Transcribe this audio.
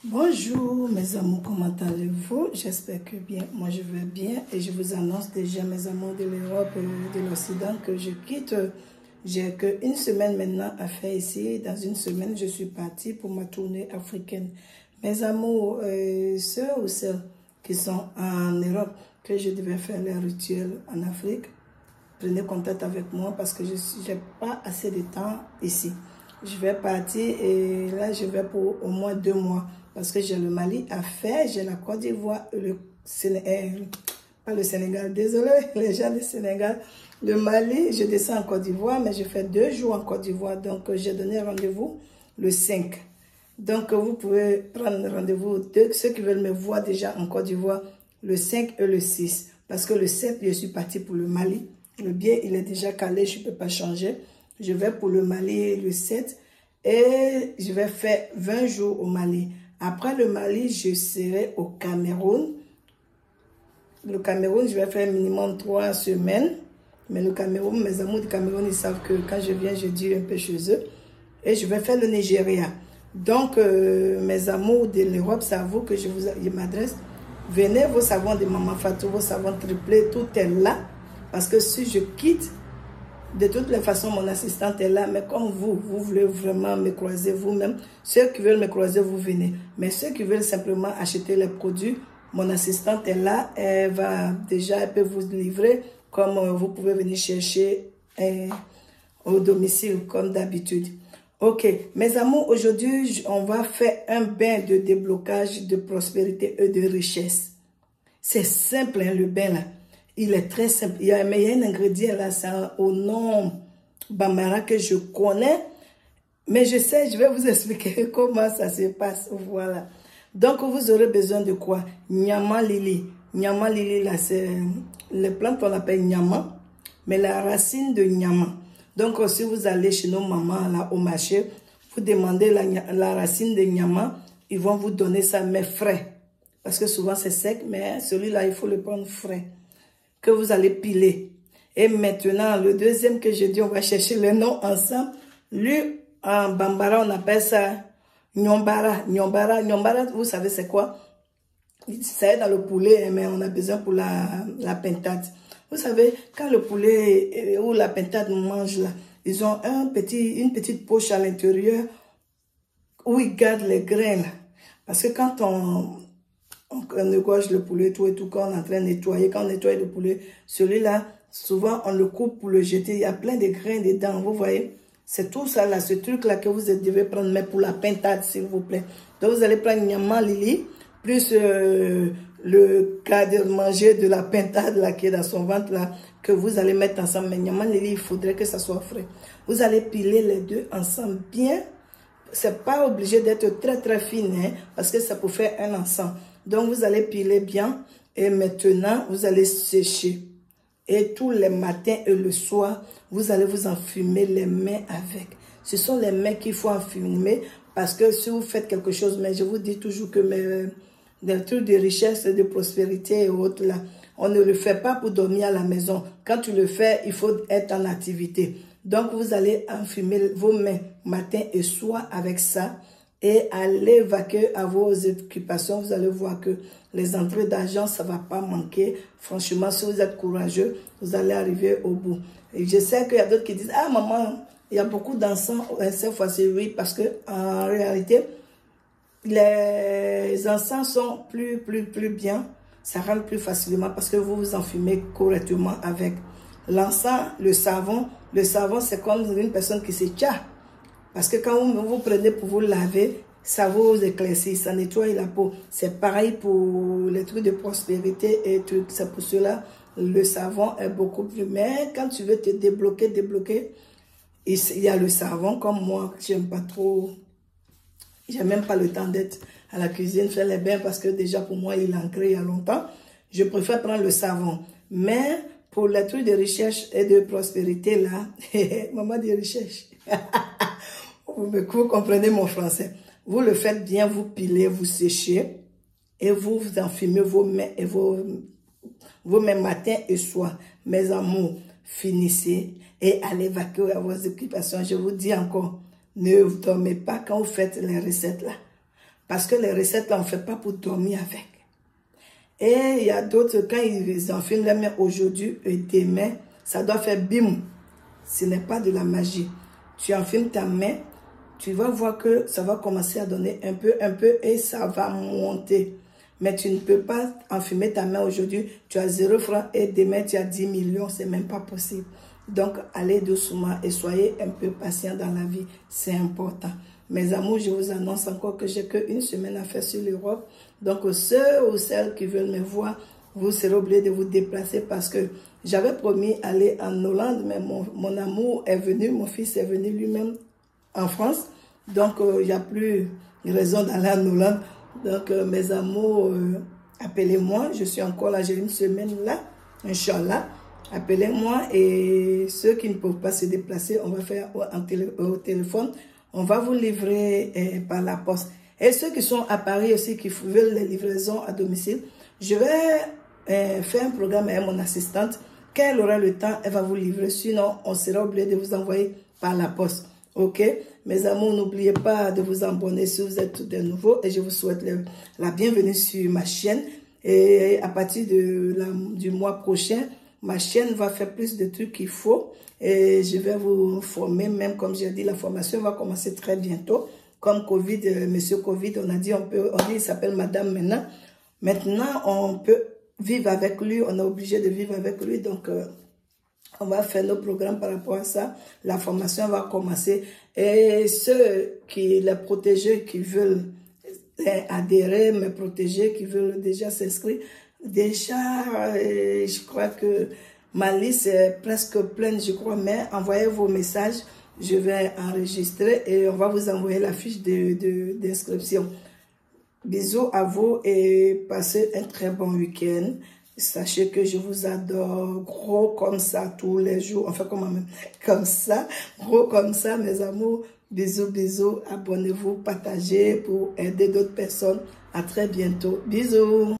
Bonjour mes amours, comment allez-vous? J'espère que bien, moi je vais bien et je vous annonce déjà mes amours de l'Europe et de l'Occident que je quitte. J'ai qu'une semaine maintenant à faire ici. Dans une semaine, je suis partie pour ma tournée africaine. Mes amours, ceux ou celles qui sont en Europe, que je devais faire les rituels en Afrique, prenez contact avec moi parce que je n'ai pas assez de temps ici. Je vais partir et là, je vais pour au moins 2 mois parce que j'ai le Mali à faire, j'ai la Côte d'Ivoire, le Sénégal, pas le Sénégal, désolé, les gens du Sénégal, le Mali, je descends en Côte d'Ivoire, mais je fais 2 jours en Côte d'Ivoire, donc j'ai donné rendez-vous le 5. Donc, vous pouvez prendre rendez-vous, ceux qui veulent me voir déjà en Côte d'Ivoire, le 5 et le 6, parce que le 7, je suis partie pour le Mali. Le billet, il est déjà calé, je ne peux pas changer. Je vais pour le Mali le 7 et je vais faire 20 jours au Mali. Après le Mali, je serai au Cameroun. Le Cameroun, je vais faire minimum 3 semaines. Mais le Cameroun, mes amours du Cameroun, ils savent que quand je viens, je dure un peu chez eux. Et je vais faire le Nigeria. Donc, mes amours de l'Europe, c'est à vous que je m'adresse. Venez, vos savons de Maman Fatou, vos savons triplés, tout est là. Parce que si je quitte, de toutes les façons, mon assistante est là. Mais comme vous voulez vraiment me croiser vous-même, ceux qui veulent me croiser, vous venez. Mais ceux qui veulent simplement acheter les produits, mon assistante est là. Elle peut vous livrer comme vous pouvez venir chercher au domicile comme d'habitude. Ok, mes amours, aujourd'hui, on va faire un bain de déblocage de prospérité et de richesse. C'est simple, hein, le bain là. Il est très simple. Il y a un ingrédient là, c'est au nom Bambara que je connais. Mais je sais, je vais vous expliquer comment ça se passe. Voilà. Donc, vous aurez besoin de quoi? Nyama lili. Nyama lili là, c'est les plantes qu'on appelle nyama. Mais la racine de nyama. Donc, si vous allez chez nos mamans là au marché, vous demandez la racine de nyama. Ils vont vous donner ça, mais frais. Parce que souvent c'est sec, mais celui-là, il faut le prendre frais. Que vous allez piler. Et maintenant, le deuxième que je dis, on va chercher le nom ensemble. Lui, en Bambara, on appelle ça Nyombara. Nyombara, vous savez c'est quoi? Ça est dans le poulet, mais on a besoin pour la pintade. Vous savez, quand le poulet ou la pintade mange là, ils ont une petite poche à l'intérieur où ils gardent les graines. Parce que quand on égorge le poulet, tout et tout, quand on est en train de nettoyer, quand on nettoie le poulet, celui-là, souvent on le coupe pour le jeter. Il y a plein de grains dedans, vous voyez. C'est tout ça là, ce truc-là que vous devez prendre, mais pour la pintade, s'il vous plaît. Donc vous allez prendre Nyama Lili, plus le garde-manger de la pintade là, qui est dans son ventre là, que vous allez mettre ensemble. Mais Nyama Lili, il faudrait que ça soit frais. Vous allez piler les deux ensemble bien. C'est pas obligé d'être très très fine, hein, parce que ça peut faire un ensemble. Donc, vous allez piler bien et maintenant, vous allez sécher. Et tous les matins et le soir, vous allez vous enfumer les mains avec. Ce sont les mains qu'il faut enfumer parce que si vous faites quelque chose, mais je vous dis toujours que des trucs de richesse, de prospérité et autres là, on ne le fait pas pour dormir à la maison. Quand tu le fais, il faut être en activité. Donc, vous allez enfumer vos mains matin et soir avec ça. Et allez vaquer à vos occupations. Vous allez voir que les entrées d'argent, ça ne va pas manquer. Franchement, si vous êtes courageux, vous allez arriver au bout. Et je sais qu'il y a d'autres qui disent, ah maman, il y a beaucoup d'encens cette fois-ci. Oui, parce que en réalité, les encens sont plus bien. Ça rentre plus facilement parce que vous vous enfumez correctement avec l'encens, le savon. Le savon, c'est comme une personne qui se tient. Parce que quand vous prenez pour vous laver, ça vous éclaircit, ça nettoie la peau. C'est pareil pour les trucs de prospérité et trucs. C'est pour cela le savon est beaucoup plus. Mais quand tu veux te débloquer, il y a le savon. Comme moi, j'aime pas trop. J'ai même pas le temps d'être à la cuisine, faire les bains parce que déjà pour moi, il est ancré il y a longtemps. Je préfère prendre le savon. Mais pour les trucs de recherche et de prospérité là, maman de recherche. Vous comprenez mon français. Vous le faites bien, vous pilez, vous séchez et vous enfumez vos mains et vos mains matin et soir. Mes amours, finissez et allez vaquer à vos occupations. Je vous dis encore, ne dormez pas quand vous faites les recettes là. Parce que les recettes, là, on ne fait pas pour dormir avec. Et il y a d'autres, quand ils enfilent les mains aujourd'hui et demain, ça doit faire bim. Ce n'est pas de la magie. Tu enfiles ta main, tu vas voir que ça va commencer à donner un peu, et ça va monter. Mais tu ne peux pas enfumer ta main aujourd'hui, tu as 0 francs et demain tu as 10 millions, c'est même pas possible. Donc, allez doucement et soyez un peu patient dans la vie, c'est important. Mes amours, je vous annonce encore que j'ai qu'une semaine à faire sur l'Europe. Donc, ceux ou celles qui veulent me voir, vous serez obligés de vous déplacer parce que j'avais promis aller en Hollande, mais mon amour est venu, mon fils est venu lui-même en France. Donc, il n'y a plus de raison d'aller en Hollande. Donc, mes amours, appelez-moi. Je suis encore là, j'ai une semaine là, Inch'Allah. Appelez-moi et ceux qui ne peuvent pas se déplacer, on va faire au téléphone. On va vous livrer par la poste. Et ceux qui sont à Paris aussi, qui veulent les livraisons à domicile, je vais faire un programme avec mon assistante. Quand elle aura le temps, elle va vous livrer. Sinon, on sera obligé de vous envoyer par la poste. Ok? Mes amours, n'oubliez pas de vous abonner si vous êtes de nouveau. Et je vous souhaite la bienvenue sur ma chaîne. Et à partir du mois prochain, ma chaîne va faire plus de trucs qu'il faut. Et je vais vous former, même comme j'ai dit, la formation va commencer très bientôt. Comme Covid, monsieur Covid, on dit, il s'appelle Madame maintenant. Maintenant, on peut vivre avec lui, on est obligé de vivre avec lui. Donc, on va faire nos programmes par rapport à ça. La formation va commencer. Et les protégés qui veulent adhérer, me protéger, qui veulent déjà s'inscrire, déjà, je crois que ma liste est presque pleine, je crois, mais envoyez vos messages, je vais enregistrer et on va vous envoyer la fiche d'inscription. Bisous à vous et passez un très bon week-end. Sachez que je vous adore, gros comme ça tous les jours, enfin comme ça, gros comme ça, mes amours. Bisous, bisous, abonnez-vous, partagez pour aider d'autres personnes. À très bientôt. Bisous.